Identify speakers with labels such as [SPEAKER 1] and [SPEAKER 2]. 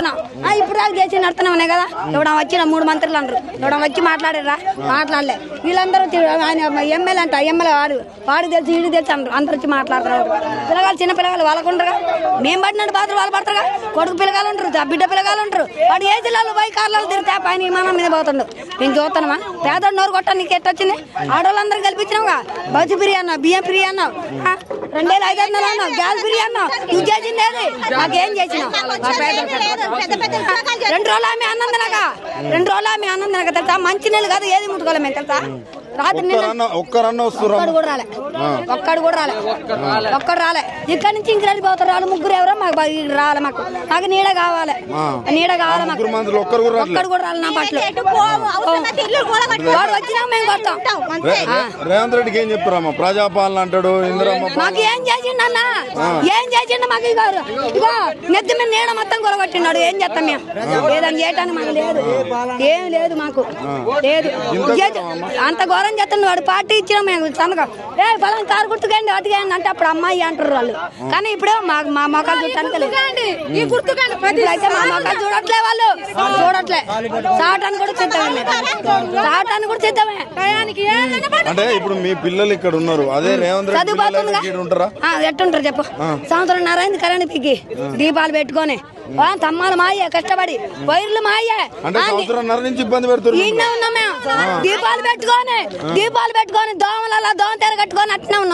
[SPEAKER 1] అనుకున్నాం. ఇప్పుడు దాకా చేసి నడుతూనే ఉన్నాయి కదా. ఇప్పుడు వచ్చిన 3 మంత్రులు అంటారు, ఇప్పుడు వచ్చి మాట్లాడారా? మాట్లాడలే. వీళ్ళందరూ ఆయన ఎమ్మెల్యే అంట, ఎమ్మెల్యే వాడికి తెలుసు, వీడికి తెలుసు అంటారు. అందరు వచ్చి మాట్లాడతారు. పిల్లగాలు చిన్న పిల్లగాలు వాళ్ళకు ఉండరుగా, మేము పడినట్టు బాధలు వాళ్ళు పడతారుగా. కొడుకు పిల్లగాలు ఉంటారు, బిడ్డ పిల్లగాలు ఉంటారు. వాడు ఏ జిల్లాలో పోయి కార్లలో తిరిగితే పైన విమానం మీద పోతుండు. మేము చూస్తున్నామా? పేదోడు నోరు కొట్ట నీకు ఎట్టొచ్చింది? ఆడవాళ్ళందరూ కల్పించినావుగా. బస్సు ఫ్రీ అన్నావు, బియ్యం ఫ్రీ అన్నావు, 2500 అన్నావు, గ్యాస్ ఫ్రీ అన్నావు. నువ్వు చేసింది ఏది? మాకేం చేసినావు? 2 రోజులు ఆమె అన్నందనగా 2 రోజులు ఆమె అన్నందనగా తెలుసా? మంచి నీళ్ళు కాదు ఏది ముట్టుకోలే మేము తెలుసా? రాత్రి ఒక్కడు కూడా రాలే, ఒక్కడు రాలే. ఇక్కడ నుంచి ఇంక పోతారు వాళ్ళు ముగ్గురు. ఎవరో మాకు రాలే, మాకు నీడ కావాలి, నీడ కావాలి. మాకు ఒక్కడు కూడా రాలే. నా పట్ల వాడు వచ్చినా మేము కొడతాం.
[SPEAKER 2] రేవంత్ రెడ్డికి ఏం చెప్తారమ్మా? ప్రజాపాలన అంటాడు.
[SPEAKER 1] మాకు ఏం చేసిండు అన్న? ఏం చేసిండు మాకు? ఇగో నెత్తి మీద నీడ మొత్తం కొరగొట్టినాడు. ఏం చేస్తాం మేము? ఏదని చేయటానికి మాకు లేదు, ఏం లేదు, మాకు లేదు. అంత ఘోరం చేస్తాను. వాడు పార్టీ ఇచ్చిన మేము సంతకం ఫలం కారు గుర్తుకండి అటుకండి అంటే అప్పుడు అమ్మాయి అంటారు వాళ్ళు. కానీ ఇప్పుడు మా మొక్కలు చూడటానికి అయితే మా మొక్కలు చూడట్లే, వాళ్ళు చూడట్లే. చావటానికి కూడా సిద్ధమే, చావటానికి కూడా సిద్ధమే.
[SPEAKER 2] అంటే ఇప్పుడు మీ పిల్లలు ఇక్కడ ఉన్నారు, అదే రేవంత్ రెడ్డి
[SPEAKER 1] చదువుపోతుందిగా. ఎట్టుంటారు చెప్పు? సంవత్సరంన్నర అయింది కరెంట్ పీకి దీపాలు పెట్టుకొని. తమ్మాలు మాయే, కష్టపడి వైర్లు మాయే.
[SPEAKER 2] నుంచి ఇబ్బంది పెడుతున్నారు.
[SPEAKER 1] ఉన్నాం మేము, దీపాలు పెట్టుకొని దోమలలో దోమ తెర కట్టుకొని అట్నే ఉన్నాం.